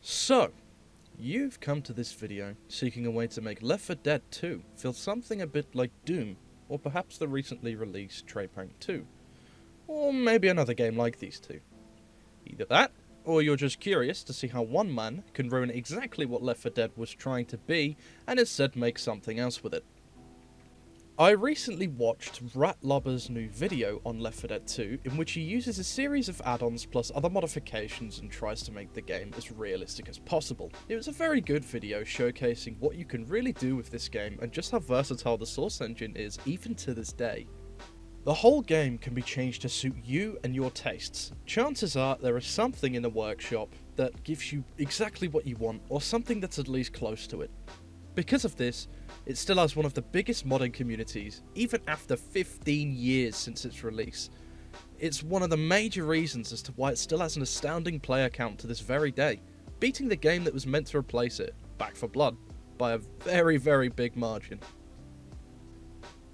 So, you've come to this video seeking a way to make Left 4 Dead 2 feel something a bit like Doom, or perhaps the recently released Treyprank 2, or maybe another game like these two. Either that, or you're just curious to see how one man can ruin exactly what Left 4 Dead was trying to be and instead make something else with it. I recently watched Ratlobber's new video on Left 4 Dead 2 in which he uses a series of add-ons plus other modifications and tries to make the game as realistic as possible. It was a very good video showcasing what you can really do with this game and just how versatile the source engine is even to this day. The whole game can be changed to suit you and your tastes. Chances are there is something in the workshop that gives you exactly what you want or something that's at least close to it. Because of this, it still has one of the biggest modding communities, even after 15 years since its release. It's one of the major reasons as to why it still has an astounding player count to this very day, beating the game that was meant to replace it, Back 4 Blood, by a very, very big margin.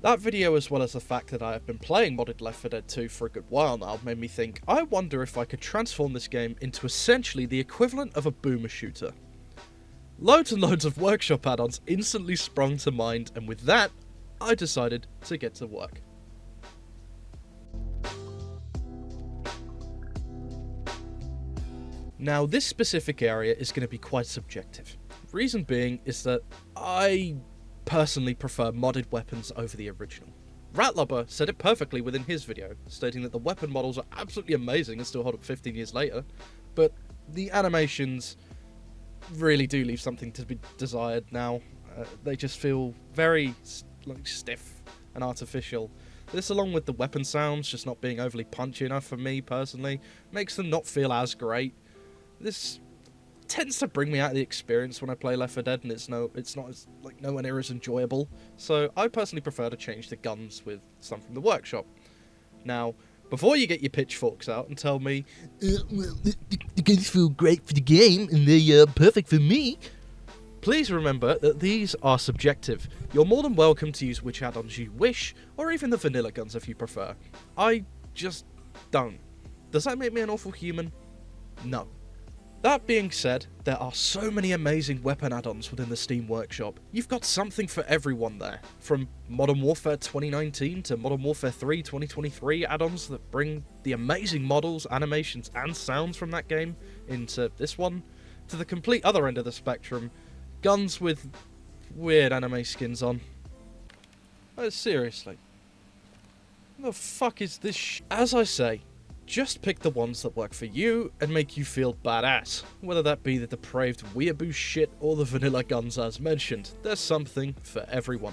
That video, as well as the fact that I have been playing modded Left 4 Dead 2 for a good while now, made me think, I wonder if I could transform this game into essentially the equivalent of a boomer shooter. Loads and loads of workshop add-ons instantly sprung to mind, and with that, I decided to get to work. Now, this specific area is going to be quite subjective. Reason being is that I personally prefer modded weapons over the original. Ratlobber said it perfectly within his video, stating that the weapon models are absolutely amazing and still hold up 15 years later, but the animations really do leave something to be desired now. They just feel very stiff and artificial. This, along with the weapon sounds just not being overly punchy enough for me personally, makes them not feel as great. This tends to bring me out of the experience when I play Left 4 Dead, and it's not as nowhere near as enjoyable. So I personally prefer to change the guns with some from the workshop. Now, before you get your pitchforks out and tell me, the guns feel great for the game and they're perfect for me, please remember that these are subjective. You're more than welcome to use which add-ons you wish, or even the vanilla guns if you prefer. I just don't. Does that make me an awful human? No. That being said, there are so many amazing weapon add-ons within the Steam Workshop. You've got something for everyone there. From Modern Warfare 2019 to Modern Warfare 3 2023 add-ons that bring the amazing models, animations and sounds from that game into this one, to the complete other end of the spectrum, guns with weird anime skins on. Seriously. What the fuck is this As I say, just pick the ones that work for you and make you feel badass. Whether that be the depraved weeaboo shit or the vanilla guns as mentioned, there's something for everyone.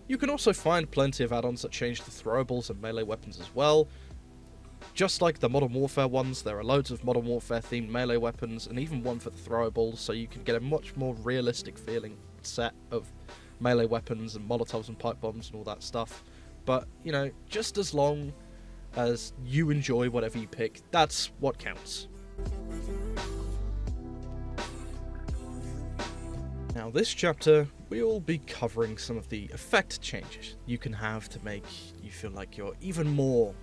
You can also find plenty of add-ons that change the throwables and melee weapons as well. Just like the Modern Warfare ones, there are loads of Modern Warfare themed melee weapons and even one for the throwables, so you can get a much more realistic feeling set of melee weapons and molotovs and pipe bombs and all that stuff. But, you know, just as long as you enjoy whatever you pick, that's what counts. Now, this chapter, we'll be covering some of the effect changes you can have to make you feel like you're even more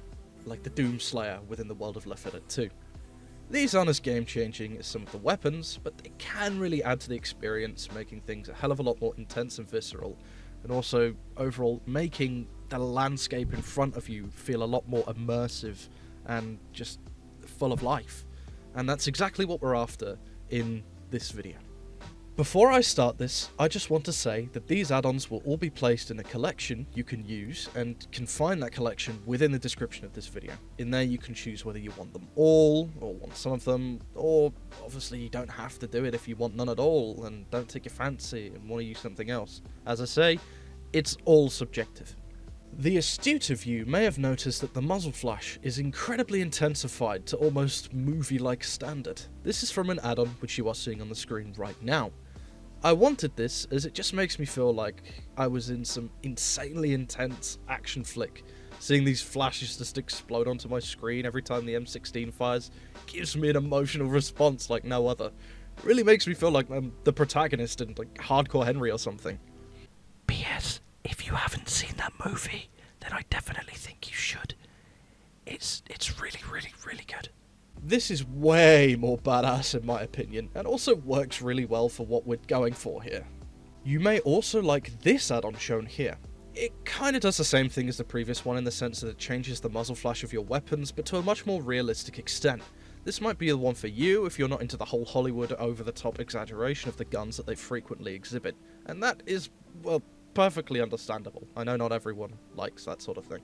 like the Doomslayer within the world of Left 4 Dead 2. These aren't as game-changing as some of the weapons, but they can really add to the experience, making things a hell of a lot more intense and visceral, and also overall making the landscape in front of you feel a lot more immersive and just full of life. And that's exactly what we're after in this video. Before I start this, I just want to say that these add-ons will all be placed in a collection you can use, and can find that collection within the description of this video. In there you can choose whether you want them all, or want some of them, or obviously you don't have to do it if you want none at all, and don't take your fancy and want to use something else. As I say, it's all subjective. The astute of you may have noticed that the muzzle flash is incredibly intensified to almost movie-like standard. This is from an add-on which you are seeing on the screen right now. I wanted this as it just makes me feel like I was in some insanely intense action flick. Seeing these flashes just explode onto my screen every time the M16 fires gives me an emotional response like no other. It really makes me feel like I'm the protagonist in like Hardcore Henry or something. P.S. If you haven't seen that movie, then I definitely think you should. It's really, really, really good. This is way more badass in my opinion, and also works really well for what we're going for here. You may also like this add-on shown here. It kinda does the same thing as the previous one in the sense that it changes the muzzle flash of your weapons, but to a much more realistic extent. This might be the one for you if you're not into the whole Hollywood over-the-top exaggeration of the guns that they frequently exhibit, and that is, well, perfectly understandable. I know not everyone likes that sort of thing.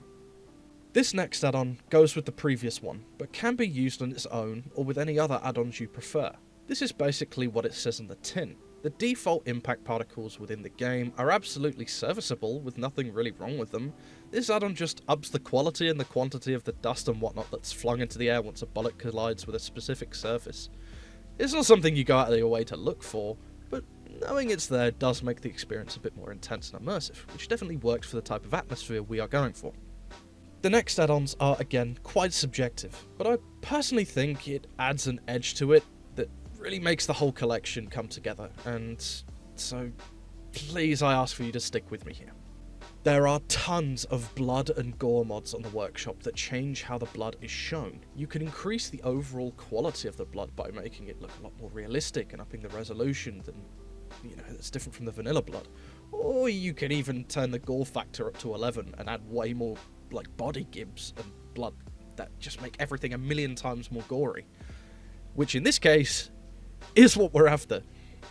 This next add-on goes with the previous one, but can be used on its own or with any other add-ons you prefer. This is basically what it says in the tin. The default impact particles within the game are absolutely serviceable, with nothing really wrong with them. This add-on just ups the quality and the quantity of the dust and whatnot that's flung into the air once a bullet collides with a specific surface. It's not something you go out of your way to look for, but knowing it's there does make the experience a bit more intense and immersive, which definitely works for the type of atmosphere we are going for. The next add-ons are, again, quite subjective, but I personally think it adds an edge to it that really makes the whole collection come together, and so please I ask for you to stick with me here. There are tons of blood and gore mods on the workshop that change how the blood is shown. You can increase the overall quality of the blood by making it look a lot more realistic and upping the resolution than, it's different from the vanilla blood. Or you can even turn the gore factor up to 11 and add way more body gibs and blood that just make everything a million times more gory. Which in this case is what we're after.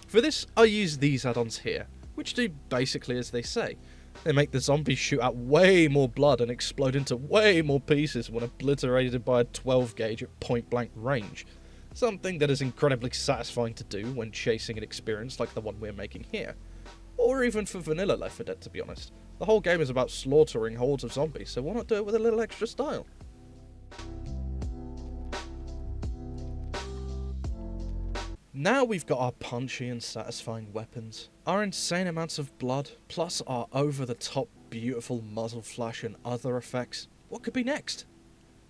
For this, I use these add-ons here, which do basically as they say. They make the zombies shoot out way more blood and explode into way more pieces when obliterated by a 12 gauge at point blank range. Something that is incredibly satisfying to do when chasing an experience like the one we're making here. Or even for vanilla Left 4 Dead, to be honest. The whole game is about slaughtering hordes of zombies, so why not do it with a little extra style? Now we've got our punchy and satisfying weapons, our insane amounts of blood, plus our over-the-top beautiful muzzle flash and other effects. What could be next?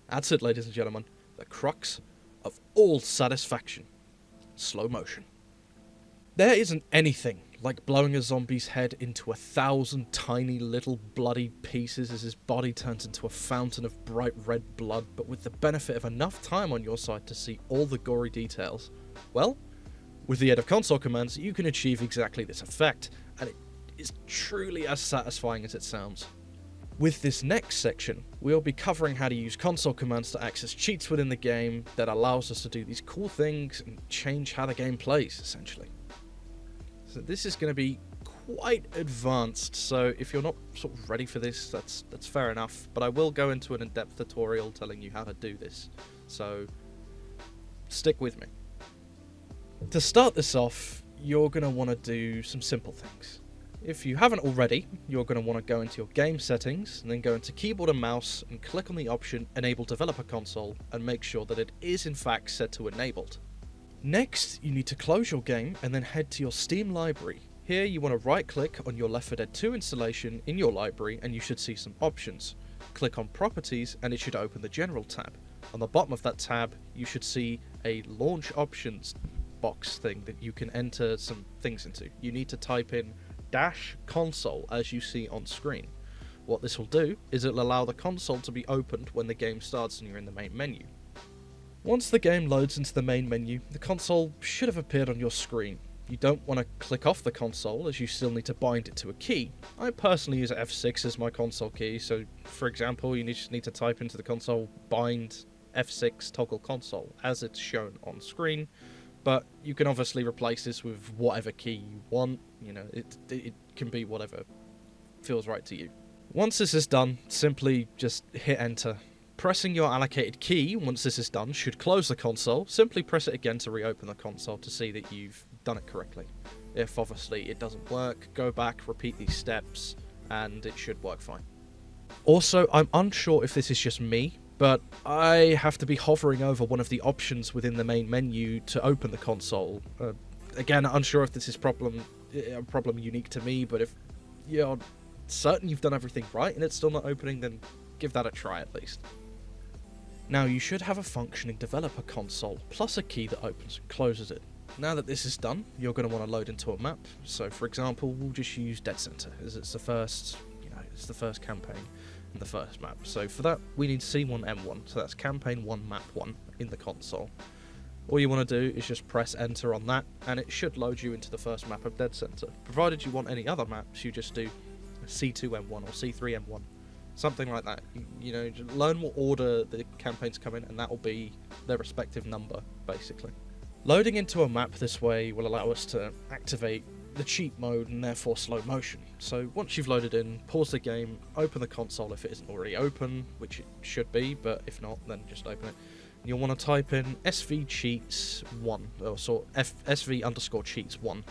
That's it, ladies and gentlemen. The crux of all satisfaction. Slow motion. There isn't anything like blowing a zombie's head into 1,000 tiny little bloody pieces as his body turns into a fountain of bright red blood, but with the benefit of enough time on your side to see all the gory details. Well, with the aid of console commands, you can achieve exactly this effect, and it is truly as satisfying as it sounds. With this next section, we'll be covering how to use console commands to access cheats within the game that allows us to do these cool things and change how the game plays, essentially. So this is going to be quite advanced, so if you're not sort of ready for this, that's fair enough, but I will go into an in-depth tutorial telling you how to do this, so stick with me. To start this off, you're going to want to do some simple things. If you haven't already, you're going to want to go into your game settings, and then go into keyboard and mouse, and click on the option Enable Developer Console, and make sure that it is in fact set to Enabled. Next, you need to close your game, and then head to your Steam library. Here you want to right click on your Left 4 Dead 2 installation in your library, and you should see some options. Click on Properties, and it should open the General tab. On the bottom of that tab, you should see a Launch Options box thing that you can enter some things into. You need to type in -console as you see on screen. What this will do is it'll allow the console to be opened when the game starts and you're in the main menu. Once the game loads into the main menu, the console should have appeared on your screen. You don't want to click off the console as you still need to bind it to a key. I personally use F6 as my console key, so for example you just need to type into the console bind F6 toggle console as it's shown on screen. But you can obviously replace this with whatever key you want, it can be whatever feels right to you. Once this is done, simply just hit enter. Pressing your allocated key once this is done should close the console. Simply press it again to reopen the console to see that you've done it correctly. If obviously it doesn't work, go back, repeat these steps, and it should work fine. Also, I'm unsure if this is just me, but I have to be hovering over one of the options within the main menu to open the console. Again, unsure if this is a problem unique to me, but if you're certain you've done everything right and it's still not opening, then give that a try at least. Now you should have a functioning developer console, plus a key that opens and closes it. Now that this is done, you're going to want to load into a map. So for example, we'll just use Dead Center, as it's the first campaign. in the first map. So for that, we need C1M1, so that's campaign 1 map 1 in the console. All you want to do is just press enter on that, and it should load you into the first map of Dead Center. Provided you want any other maps, you just do C2M1 or C3M1, something like that. You know, just learn what order the campaigns come in, and that will be their respective number, basically. Loading into a map this way will allow us to activate the cheat mode and therefore slow motion. So once you've loaded in, pause the game, open the console if it isn't already open, which it should be, but if not, then just open it. You'll want to type in SV cheats 1, or SV underscore cheats 1.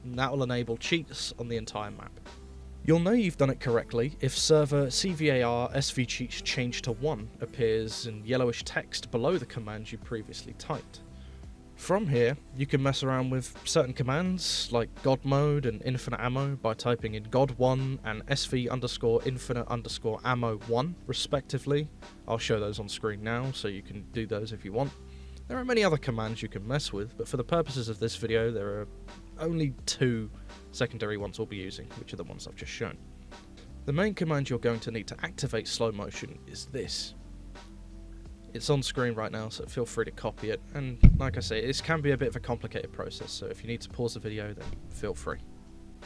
That will enable cheats on the entire map. You'll know you've done it correctly if server CVAR SV cheats change to 1 appears in yellowish text below the command you previously typed. From here, you can mess around with certain commands like God mode and infinite ammo by typing in God1 and SV underscore infinite underscore ammo 1 respectively. I'll show those on screen now, so you can do those if you want. There are many other commands you can mess with, but for the purposes of this video, there are only 2 secondary ones we'll be using, which are the ones I've just shown. The main command you're going to need to activate slow motion is this. It's on screen right now, so feel free to copy it, and like I say, this can be a bit of a complicated process, so if you need to pause the video, then feel free.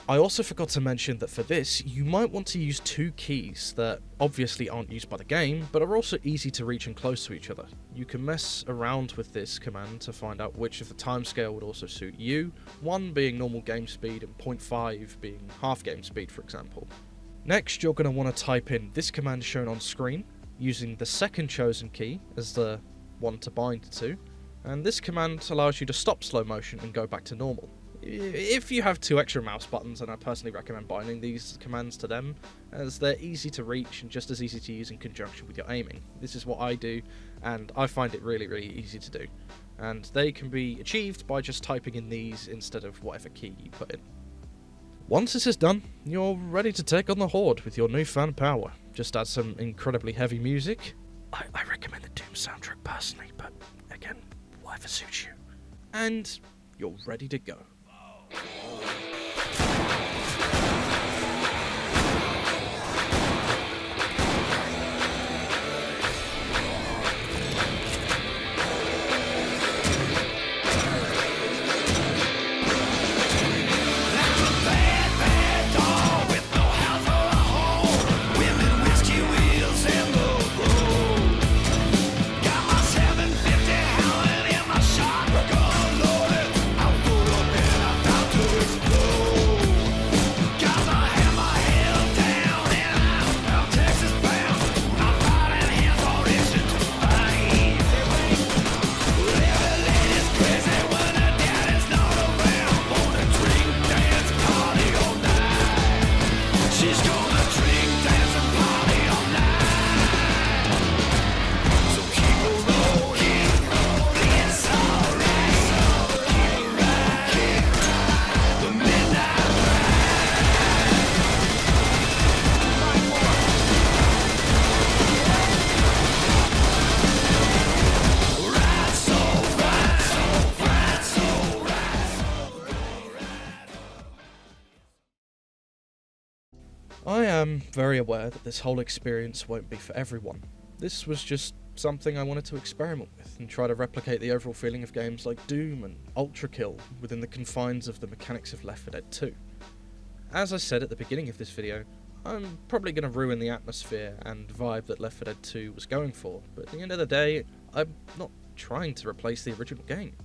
I also forgot to mention that for this, you might want to use 2 keys that obviously aren't used by the game, but are also easy to reach and close to each other. You can mess around with this command to find out which of the timescale would also suit you, 1 being normal game speed and 0.5 being half game speed, for example. Next, you're going to want to type in this command shown on screen, using the second chosen key as the one to bind to, and this command allows you to stop slow motion and go back to normal. If you have 2 extra mouse buttons, then I personally recommend binding these commands to them, as they're easy to reach and just as easy to use in conjunction with your aiming. This is what I do, and I find it really easy to do, and they can be achieved by just typing in these instead of whatever key you put in. Once this is done, you're ready to take on the Horde with your newfound power. Just add some incredibly heavy music. I recommend the Doom soundtrack personally, but again, whatever suits you. And you're ready to go. I am very aware that this whole experience won't be for everyone. This was just something I wanted to experiment with and try to replicate the overall feeling of games like Doom and Ultra Kill within the confines of the mechanics of Left 4 Dead 2. As I said at the beginning of this video, I'm probably going to ruin the atmosphere and vibe that Left 4 Dead 2 was going for, but at the end of the day, I'm not trying to replace the original game.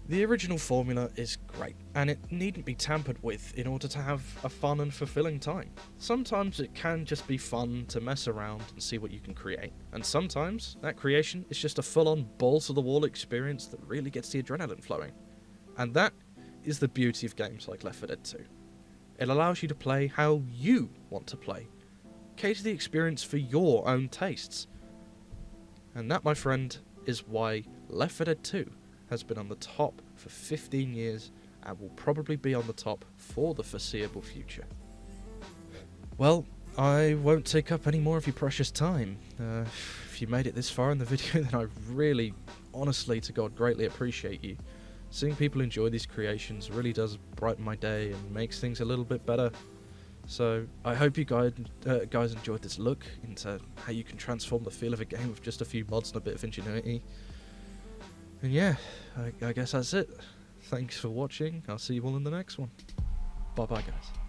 The original formula is great, and it needn't be tampered with in order to have a fun and fulfilling time. Sometimes it can just be fun to mess around and see what you can create, and sometimes that creation is just a full-on balls-to-the-wall experience that really gets the adrenaline flowing. And that is the beauty of games like Left 4 Dead 2. It allows you to play how you want to play, cater the experience for your own tastes. And that, my friend, is why Left 4 Dead 2 has been on the top for 15 years and will probably be on the top for the foreseeable future. Well, I won't take up any more of your precious time. If you made it this far in the video, then I really, honestly to God, greatly appreciate you. Seeing people enjoy these creations really does brighten my day and makes things a little bit better. So I hope you guys enjoyed this look into how you can transform the feel of a game with just a few mods and a bit of ingenuity. And yeah, I guess that's it. Thanks for watching. I'll see you all in the next one. Bye bye, guys.